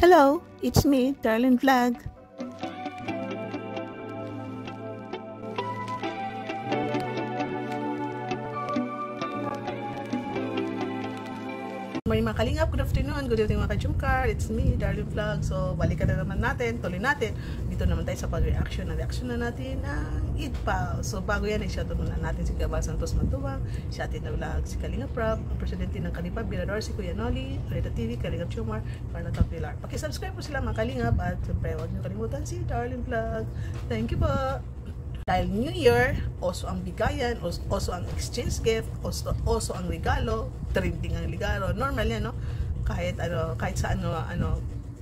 Hello, it's me, Darlene Vlog. Mga kalingap, good afternoon, good evening mga ka-Jumcar, it's me, Darlene Vlog. So, balikan na naman natin, tuloy natin. Dito naman tayo sa pag-reaction na natin ng Eid Pao. So, bago yan, i-shoutout muna natin si Gabal Santos Matubang, si Atin na Vlog, si Kalingap Prab, ang presidente ng Kanipab, Birador, si Kuya Noli, Rita TV, Kalingap Chumar, Carla Pilar. Pakisubscribe po sila mga kalingap at siyempre, huwag niyo kalimutan si Darlene Vlog. Thank you po! Dahil New Year, oso ang bigayan, oso ang exchange gift, oso ang regalo, trending ang regalo. Normal yan, no? Kahit saan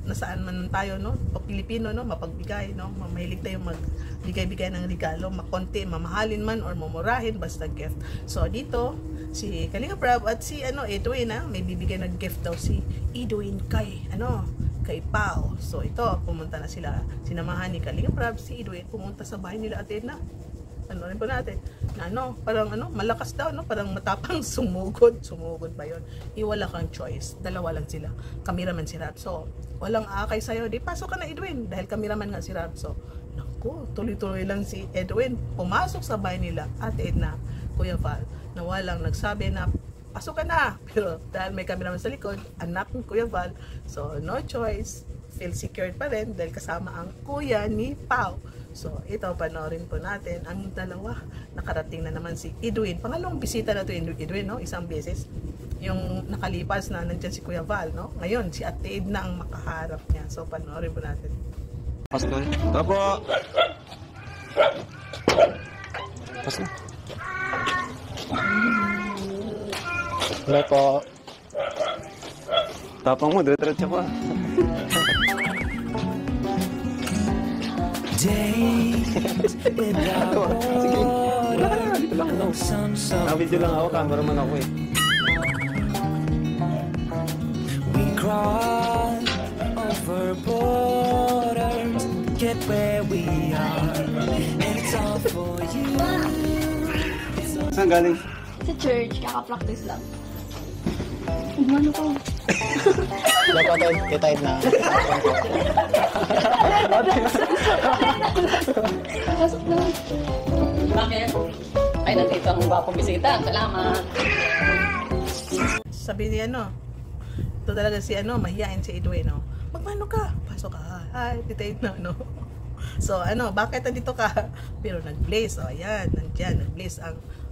nasaan man tayo, no? O Pilipino, no? Mapagbigay, no? Mahilig tayo magbigay-bigay ng regalo, makonti, mamahalin man or mumurahin, basta gift. So dito, si Kalinga Prab at si Edwin, may bibigay ng gift daw si Edwin kay kay Pao. So ito, pumunta na sila, sinamahan ni Kalinga Prab, si Edwin, pumunta sa bahay nila at na, rin po natin, na parang malakas daw, parang matapang sumugod ba yun? Wala kang choice, dalawa lang sila, cameraman si Rab. So, walang akay sa'yo, di pasok ka na Edwin, dahil cameraman nga si Rab. So, naku, tuloy-tuloy lang si Edwin, pumasok sa bahay nila at na, Kuya Val, na walang nagsabi na, pasok ka na, pero dahil may cameraman sa likod, anak ng Kuya Val, so no choice, feel secured pa rin dahil kasama ang kuya ni Pao. So ito, panoorin po natin ang dalawa. Nakarating na naman si Edwin, pangalawang bisita na to Edwin, no? Isang beses yung nakalipas na nandyan si Kuya Val, no? Ngayon si Ate Ed na ang makaharap niya. So panoorin po natin. Pasok. Tapo. Pasok. Wala po. Tapang mo, diretso pa. Sige. Dito lang ako. Nakabidyo lang ako, cameraman ako eh. We crawl over borders, get where we are, and it's all for you. Saan galing? Sa church, kaka-practice lang. Umano ko. Dapat tayo na. Pasok na. Bakit? Ay, nandito ang bagong bisita. Salamat. Sabi niya, ito talaga si mahihain si Edwin, magmano ka? Pasok ka. Hi, titay na, So, bakit nandito ka? Pero nag-blaze, ayan, nandyan, nag-blaze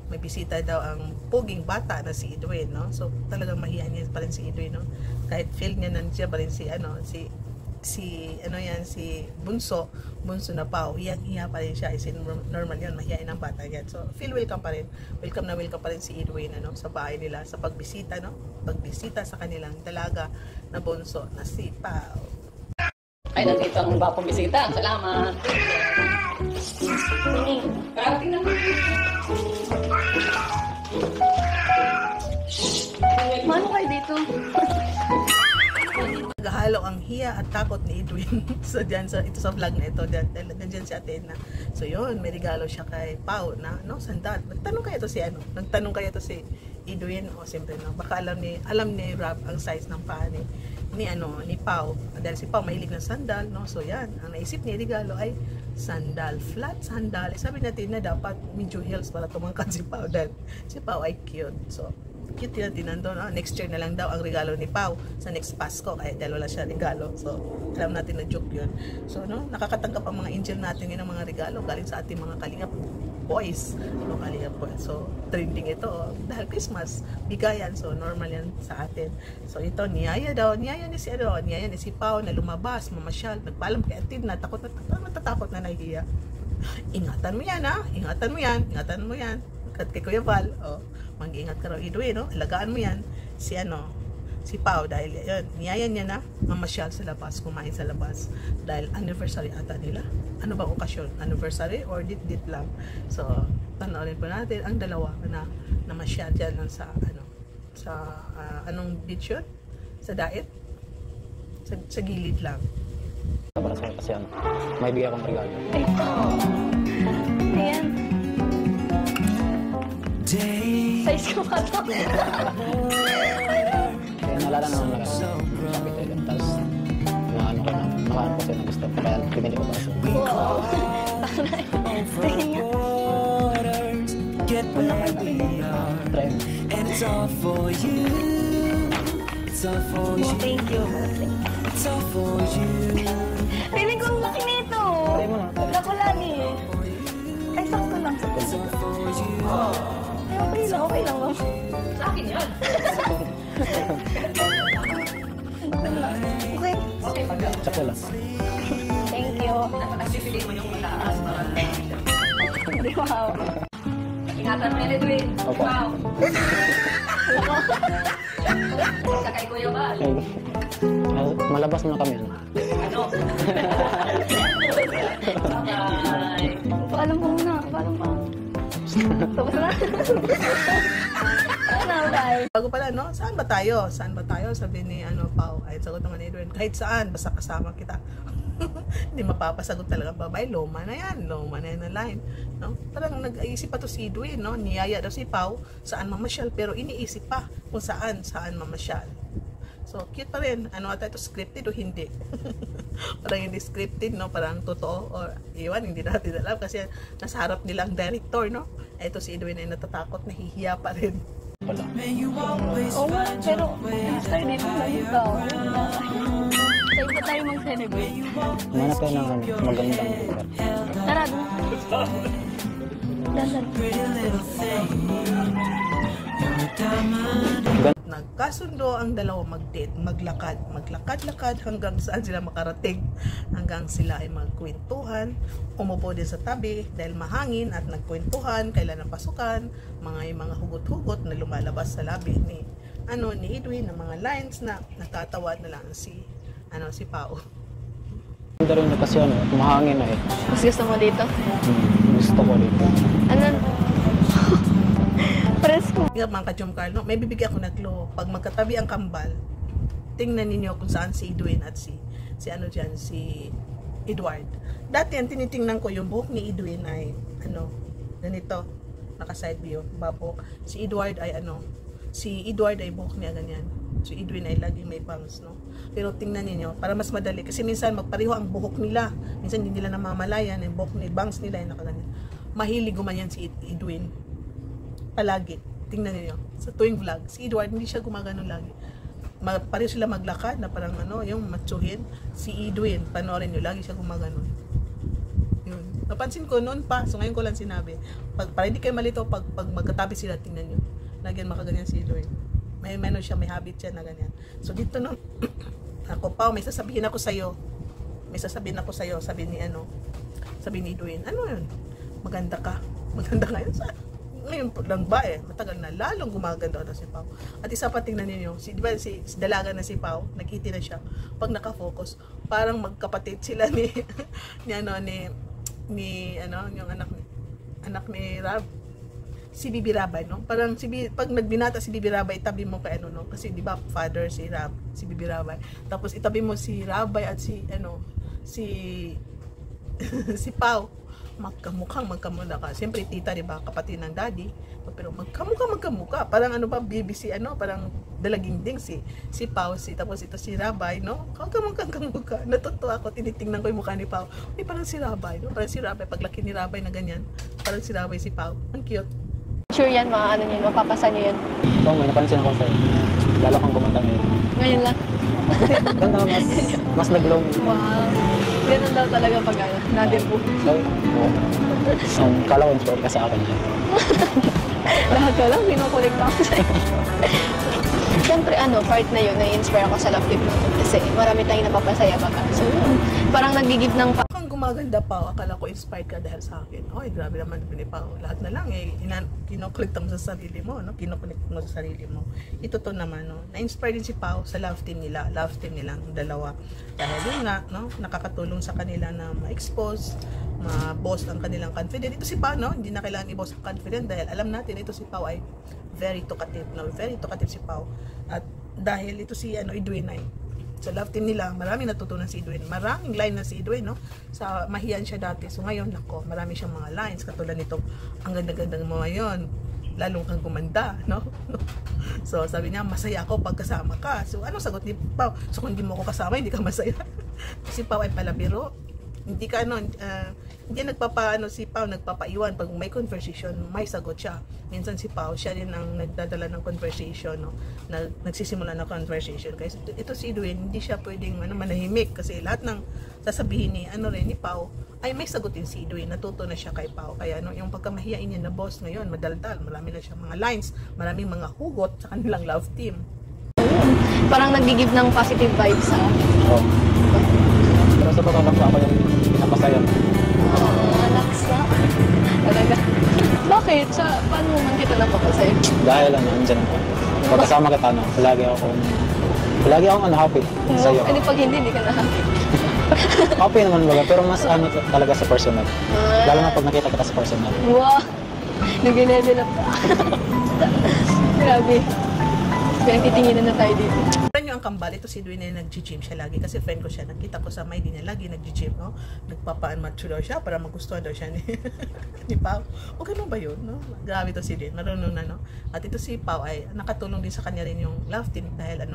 may bisita daw ang puging bata na si Edwin, So, talagang mahihain niya pa rin si Edwin, Kahit feel niya nandiyan pa rin si Bunso na Pao, hiya pa rin siya. Normal yun, mahihain ang bata yan. So, feel welcome pa rin. Welcome pa rin si Edwin, sa bahay nila, sa pagbisita, pagbisita sa kanilang dalaga na bunso na si Pao. Ay, nandito ang bagong bisita. Salamat. Karating naman. Mano kayo dito? Naghahalo ang hiya at takot ni Edwin ito sa vlog na ito, nandiyan si Athena. So yun, may regalo siya kay Pao na sandal. Nagtanong kaya to si Edwin, siyempre baka alam ni Rob ang size ng paa ni Pao, dahil si Pao mahilig ng sandal, so yan, ang naisip niya regalo ay sandal, flat sandal. Sabi natin na dapat medyo heels para tumangkad si Pao, dahil si Pao ay cute. So cute yan doon. Next year na lang daw ang regalo ni Pao sa next Pasko, kaya dalawa lang siya regalo. So alam natin na joke yun. So nakakatanggap ang mga angel natin ng mga regalo galing sa ating mga Kalingap boys, Kalingap boys. So trending ito, dahil Christmas bigayan, so normal yan sa atin. So ito, niyaya ni si Pao na lumabas, mamasyal, nagpaalam kay Atin na takot na nahihiya. Ingatan mo yan kay Kuya Val, mag-ingat ka raw Edwin, alagaan mo yan si Pao, dahil yun, niyaya niya na mamasyal sa labas, kumain sa labas, dahil anniversary ata nila. Ano bang okasyon? Anniversary or dit lang? So panoorin po natin ang dalawa na namasyal dyan sa anong beach yun? Sa daet? Sa gilid lang. Para sa kasi may bigay akong regalo. Ayan. Size ko ka to. Kaya nalala naman lang. Sabi tayo. Tapos na gusto. Kaya bumili ko pa kasi. Wow. Tingin nga. Waters, get where we are. Try mo. And it's all for you. It's all for you. Thank you. It's all for you. Feeling ko ang laki nito. Try mo na. Lako lagi. Ay, sakto lang. It's all for you. Ay, okay lang ba? Sa akin yan. Okay. Tsaka lang. Thank you. Napakasipili mo yung mataas para Hindi ko hawak. ingatan mo yan, Edwin. Opo. Wow. Sa kay Kuya Bal. Ay, malabas na kami. Ano? Ano? Bye. Paalam ko muna. Paalam pa. Tapos na. Ano, bye. Bago pala, no? Saan ba tayo? Saan ba tayo? Sabi ni Pao. Ay, sagot naman ni Edwin. Kahit saan, basta kasama kita. Hindi mapapasagot talaga babae. Loma na yan. Loma na yan na line. No? Parang nag-iisip pa to si Edwin, no? Niyaya daw si Pao saan mamasyal. Pero iniisip pa kung saan mamasyal. So, cute pa rin. Ano ata ito? Scripted o hindi? Parang hindi scripted, no? Parang totoo. Or, iwan, hindi natin alam. Kasi nasa harap nila ang director, no? Ito si Edwin ay natatakot. Nahihiya pa rin. Wala. Oo nga, pero after dito, nag-ikaw. Sa iba tayo mag-celebrate. Manap tayo ng magandang lugar. Tara, doon. Dasan. Nagkasundo ang dalawa mag-date, maglakad hanggang saan sila makarating, hanggang sila ay magkwentuhan, umupo din sa tabi dahil mahangin at nagkwentuhan, kailan ang pasukan, mga hugot-hugot na lumalabas sa labi ni Edwin, ng mga lines na natatawa na lang si Pao. Hindi rin na kasi mahangin na eh. Mas gusto mo dito? Gusto ko dito. Ano? Presko. Mga ka-Jomcar, no? May bibigyan ako na clue. Pag magkatabi ang kambal, tingnan ninyo kung saan si Edwin at si Edward. Dati ang tinitingnan ko yung buhok ni Edwin ay ganito, naka-side view, babok. Si Edward ay buhok niya ganyan. Si Edwin ay laging may bangs, no? Pero tingnan niyo para mas madali kasi minsan magpareho ang buhok nila. Minsan hindi nila namamalayan yung buhok ni bangs nila ay nakaganyan. Mahilig gumanyan si Edwin. Palagi. Tingnan niyo sa tuwing vlog, si Edward hindi siya gumagano lagi. Pareho sila maglakad na parang yung matsuhin. Si Edwin, panoorin niyo, lagi siya gumagano. Yun. Napansin ko noon pa, so ngayon ko lang sinabi. Para hindi kayo malito pag magkatabi sila, tingnan niyo. Lagi Makaganyan si Edwin. May habit siya na ganyan. So dito no, ako Pao, may sasabihin ako sa'yo. Sabi ni Edwin. Ano yun? Maganda ka yun. Ngayon lang ba matagal na lalong gumaganda na si Pao. At isa pa tingnan niyo, si dalaga na si Pao, nakiti na siya. Pag naka-focus, parang magkapatid sila yung anak ni Rab. Si Bibi Rabay, no? Parang pag nagbinata si Bibi Rabay, itabi mo kay no? Kasi di ba father si Bibi Rabay. Tapos itabi mo si Rabay at si Pao. Magkamukha ka. Siyempre tita, di ba? Kapatid ng daddy. Pero magkamukha. Parang BBC, parang dalaginding si Pao, tapos ito si Rabay, no? Kamukha. Natutuwa ako, tinitingnan ko yung mukha ni Pao. Ay, parang si Rabay, no? Parang si Rabay, paglaki ni Rabay na ganyan. Parang si Rabay si Pao. Ang cute. Sure yan, mapapasa niyo yan. Oo, may napansin ako sa'yo. Lalo kang kumanta ngayon. Ngayon lang. Ganda, mas nag-glow. Wow. Ganun daw talaga pag nadir po. Kala ko inspired ka sa akin. Lahat ka lang, pinukulik ako sa'yo. Siyempre, part na yun, na-inspire ako sa love team natin. Kasi marami tayong napapasaya pa. So, parang nag-give ng Kung gumaganda Pao, akala ko inspired ka dahil sa akin. Oy, grabe naman ni Pao. Lahat na lang kinukulikta mo sa sarili mo, no? Kinukulikta mo sa sarili mo. Ito to naman, no? Na-inspire din si Pao sa love team nilang dalawa. Dahil yun nga, no? Nakakatulong sa kanila na ma-expose, ma-boss ang kanilang confident. Ito si Pao, no? Hindi na kailangan i-boss ang confident dahil alam natin ito si Pao ay very talkative, no? Very talkative si Pao. At dahil ito si Edwin ay sa love team nila, maraming natutunan si Edwin. Maraming line na si Edwin, no? Sa mahiyan siya dati. So ngayon, marami siyang mga lines katulad nito. Ang ganda-ganda mo ngayon. Lalong kang gumanda, no? So sabi niya, masaya ako pag kasama ka. So ano sagot ni Pao? So kung hindi mo ako kasama, hindi ka masaya. Si Pao ay palabiro. Hindi ka hindi si Pao nagpapaiwan pag may conversation, may sagot siya. Minsan si Pao, siya din ang nagdadala ng conversation, no? Nagsisimula ng conversation. Kasi ito si Edwin, hindi siya pwedeng manahimik kasi lahat ng sasabihin ni Pao ay may sagutin si Edwin. Natuto na siya kay Pao. Kaya yung pagkamahiyain niya na boss ngayon, madaldal, marami na siya mga lines, maraming mga hugot sa kanilang love team. Parang nag-give ng positive vibes sa Oo. Pero sa totoo lang ako yung napasaya. relax na. Talaga. Bakit? Paano man kita napapasaya? Dahil andyan ako. Pagkasama kita, palagi akong happy. Sa'yo. Hindi pag hindi ka na happy. Happy naman baga, pero mas talaga sa personal. Lalo na pag nakita kita sa personal. Wow! Nag-level up pa. Grabe. Pinagtitinginan na tayo dito. Friend nyo ang kambal, ito si Edwin ay nag-gym siya lagi kasi friend ko siya, nakita ko sa may din niya lagi nag-gym, no? Nagpapaan-macho daw siya para magustuhan daw siya ni Pao. O ganun ba yun, no? Grabe to si Edwin, marunong na, no? At ito si Pao ay nakatulong din sa kanya rin yung love team dahil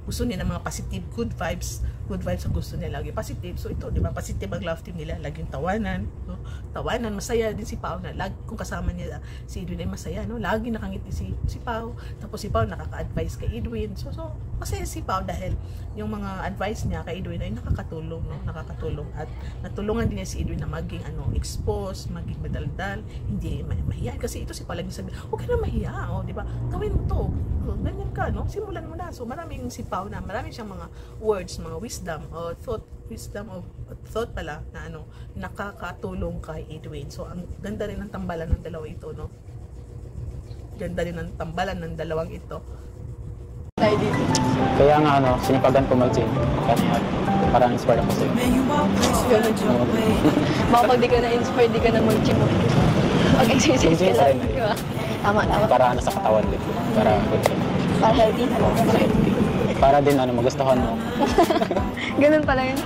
gusto niya ng mga positive, good vibes ang gusto niya lagi, positive. So ito, di ba, positive ang love team nila, laging tawanan, no? Tawanan, masaya din si Pao na kung kasama niya si Edwin ay masaya, no? Lagi nakangiti si Pao, tapos si Pao nakaka-advise kay Edwin. So masaya si Pao dahil yung mga advice niya kay Edwin ay nakakatulong, no? Nakakatulong at natulungan din niya si Edwin na maging expose, maging madaldal, hindi mahiya kasi ito si Pao lagi sabi, "Okay na mahiya, di ba? Gawin mo 'to. Ganyan ka, no? Simulan mo na." So maraming si Pao na marami siyang mga words, mga wisdom of thought pala na nakakatulong kay Edwin. So ang ganda rin ng tambalan ng dalawa ito, no? Ganda rin ng tambalan ng dalawang ito. Tayo dito. Kaya nga sinipagan ko mag-gym. Parang inspired ako sa'yo. Baka pag di ka na-inspired, di ka na mag-gym. Mag-exercise ka lang. Diba? Tama. Para sa katawan din. Para healthy. Para din magustuhan mo. Ganun pala yun.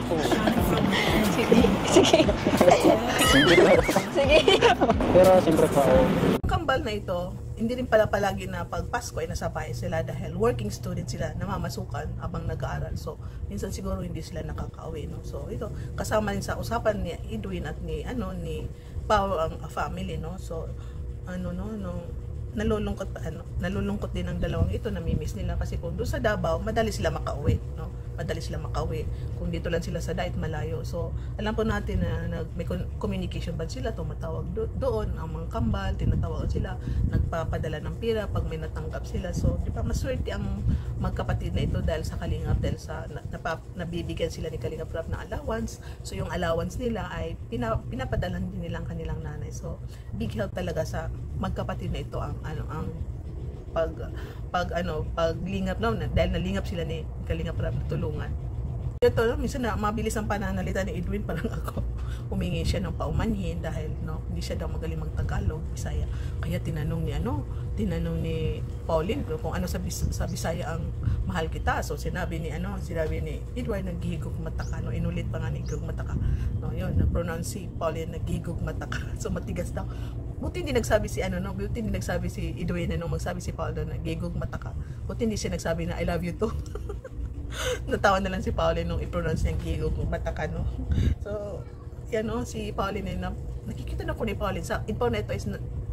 Sige. Pero siyempre pa, Ang kambal na ito, hindi rin pala palagi na pag Pasko ay nasa bahay sila dahil working student sila, namamasukan habang nag-aaral. So, minsan siguro hindi sila nakaka-uwi, no? So, ito, kasama rin sa usapan ni Edwin at ni Pao ang family, no? So, nalulungkot din ang dalawang ito, namimiss nila kasi kung doon sa Davao, madali sila makauwi, no? Kung dito lang sila sa Dait, malayo. So, alam po natin na may communication ba sila, tumatawag doon, ang mga kambal, tinatawag sila, nagpapadala ng pira pag may natanggap sila. So, di ba, maswerte ang magkapatid na ito dahil sa Kalingap, dahil sa nabibigyan sila ni Kalingap Rap na allowance. So, yung allowance nila ay pinapadalan din nilang kanilang nanay. So, big help talaga sa magkapatid na ito ang paglingap dahil nalingap sila ni Kalingap Rap na tulungan. Ito, minsan na mabilis ang pananalita ni Edwin, parang ako humingi siya ng paumanhin dahil hindi siya daw magaling mag-Tagalog, Bisaya. Kaya tinanong ni Pauline kung ano sa Bisaya ang mahal kita. So sinabi ni Edward, naghihigog mataka, inulit pa nga ni higog mataka. Yun, na-pronounce si Pauline naghihigog mataka. So matigas daw. Buti hindi nagsabi si Edwin magsabi si Paul na gigog mataka. Buti hindi siya nagsabi na I love you too. Natawa na lang si Pauline nung i-pronounce niya gigog mataka, no. So, si Pauline nakikita na ko ni Pauline sa info na ito is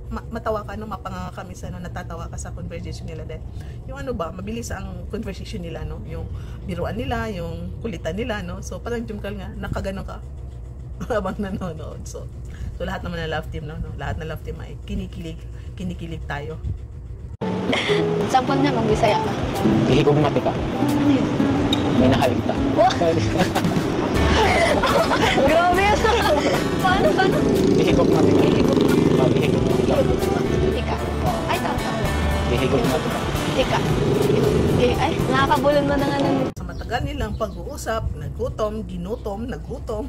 matawa ka, mapanganga kami sa natatawa ka sa conversation nila dahil yung mabilis ang conversation nila, no. Yung biruan nila, yung kulitan nila, no. So, parang jumkal nga, nakagano ka habang nanonood. So lahat naman ng love team, no? Lahat ng love team ay kinikilig tayo. Sampon na, mag-Bisaya ka. hihigog mati ka. May nahalik ta. Grabe yan. Paano? Hihigog mati ka. Hihigog mati ka. Ika. Ay, tama. Hihigog mati ka. Ika. Ay, nakakabulon mo ng ano. Sa matagal nilang pag-uusap, ginutom, nagutom,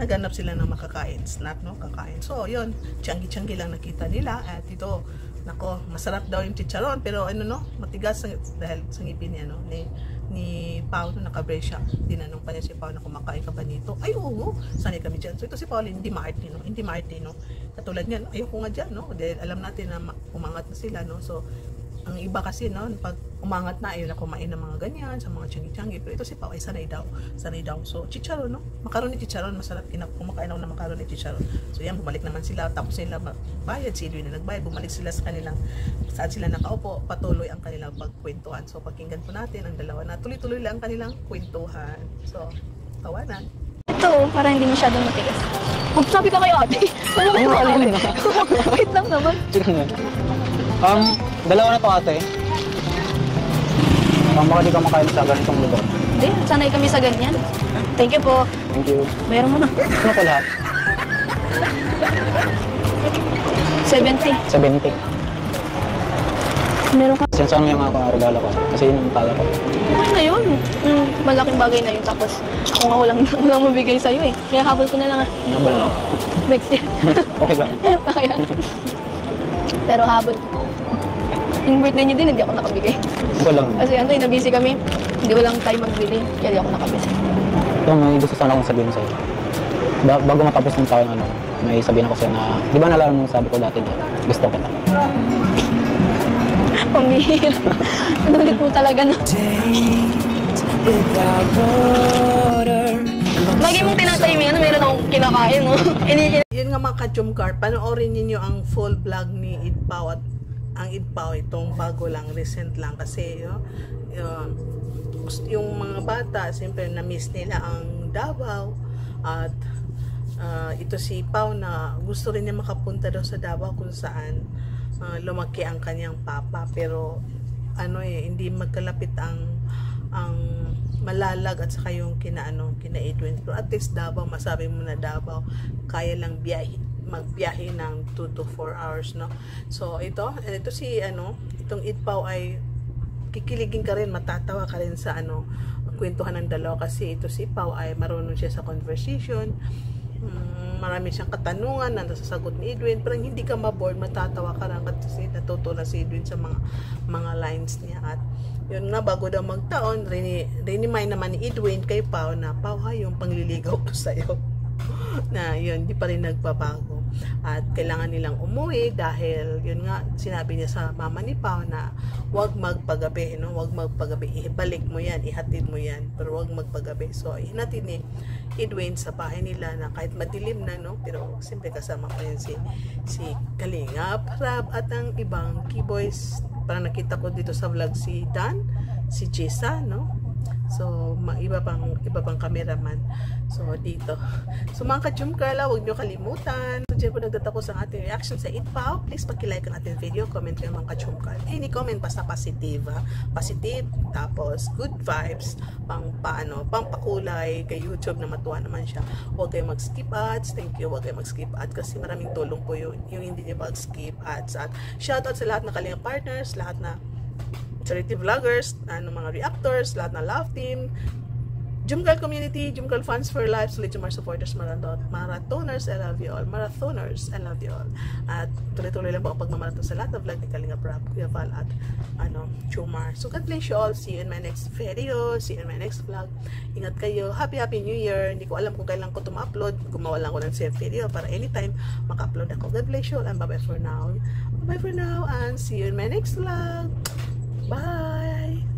naghanap sila ng makakain, snack, no? Kakain. So, yun, tiyanggi-tiyanggi lang nakita nila. At ito, nako, masarap daw yung chicharon, pero matigas dahil sa ngipin niya, ni Pao nung naka-brace siya. Tinanong pa niya si Pao na kumakain ka ba nito? Ay, oo, sanay kami dyan. So, ito si Pauline, hindi maarte, no? Katulad niyan, ayoko nga dyan, no? Dahil alam natin na umangat na sila, no? So, ang iba kasi no, pag umangat na ay na kumain ng mga ganyan sa mga tiyanggi-tiyanggi, pero ito si Pao ay sanay daw. So chicharon, no, macaroni chicharon, masarap kumakain ako ng macaroni chicharon. So yan, bumalik naman sila, tapos sila bayad, si Edwin na nagbayad, bumalik sila sa kanilang saan sila nakaupo, patuloy ang kanilang pagkwentuhan. So pakinggan po natin ang dalawa na tuloy-tuloy lang ang kanilang kwentuhan. So tawanan. Ito, para hindi masyadong matigas. Sabi ka kayo, ate. Wait lang naman. Dalawa na to ate. Baka di ka makain sa ganitong lugar. Hindi, sanay kami sa ganyan. Thank you po. Thank you. Bayaran mo na. Ano ko lahat? 70. 70. Meron ka. Sinasama yung mga regalo ko. Kasi yun ang tala ko. Okay na yun. Malaking bagay na yun. Tapos, ako nga walang mabigay sa'yo eh. Kaya habol ko na lang ah. Nabal na. Next year. Okay ba? Kaya. Pero habol. Yung birthday niyo din, hindi ako nakabigay. Ito lang. Kasi ano, nabisi kami. Hindi ko lang tayo magbili. Kaya hindi ako nakabisi. Ito, may gusto sana akong sabihin sa'yo. Bago matapos ng taon, may sabihin ako sa'yo na, di ba nalala mo sabi ko dati na gusto ko na. Pamihil. Nanulit mo talaga na. Lagi mong tinatayiming, meron akong kinakain, no? Yun nga mga ka-Jumcar, panoorin niyo ang full vlog ni Idpao at ang Idpao itong bago lang, recent lang kasi yung mga bata, siyempre na-miss nila ang Davao at ito si Pao na gusto rin niya makapunta daw sa Davao kung saan lumaki ang kanyang papa, pero hindi magkalapit ang Malalag at saka yung kina Edwin, pero at least Davao, masabi mo na Davao kaya lang magbiyahe ng 2 to 4 hours, no? So ito si itong Idpao ay kikiligin ka rin, matatawa ka rin sa kwentuhan ng dalawa kasi ito si Pao ay marunong siya sa conversation. Marami siyang katanungan na nasasagot ni Edwin, pero hindi ka ma-bored, matatawa ka lang kasi natuto na si Edwin sa mga lines niya. At yun na, bago daw magtaon, rinimay naman ni Edwin kay Pao na, Pao ha, yung pangliligaw ko sa'yo na yun, di pa rin nagbabago at kailangan nilang umuwi dahil yun nga, sinabi niya sa mama ni Pao na wag magpagabi, wag magpagabi, ibalik mo yan, ihatid mo yan, pero wag magpagabi. So hinatid ni Edwin sa bahay nila na kahit madilim na, pero siyempre kasama pa yan si Kalingap Rab at ang ibang keyboys. Parang nakita ko dito sa vlog si Dan, si Jessa, so iba pang cameraman. So dito, so mga ka-Jumcarla, huwag nyo kalimutan. So dyan po nagtatapos ang ating reaction sa Idpao. Please pag-like ang ating video, comment nyo mga ka-Jumcarla. Any comment basta positive, positive, tapos good vibes, pang pakulay kay YouTube na matuwa naman siya. Huwag kayong mag-skip ads. Thank you, huwag kayong mag-skip ads kasi maraming tulong po yung hindi nyo mag-skip ads. At shoutout sa lahat ng Kalinga partners, lahat na charity vloggers, mga reactors, lahat na love team, Jumcar community, Jumcar fans for life, solid Jumcar supporters, marathoners, I love you all. Marathoners, I love you all. At tuloy-tuloy lang po ang pagmamarathon sa lahat ng vlog ni Kalinga Prab, Kuya Val at Jumar. So God bless you all. See you in my next video. See you in my next vlog. Ingat kayo. Happy New Year. Hindi ko alam kung kailan ko ito ma-upload. Gumawa lang ko ng save video para anytime maka-upload ako. God bless you all and bye-bye for now. Bye for now and see you in my next vlog. Bye!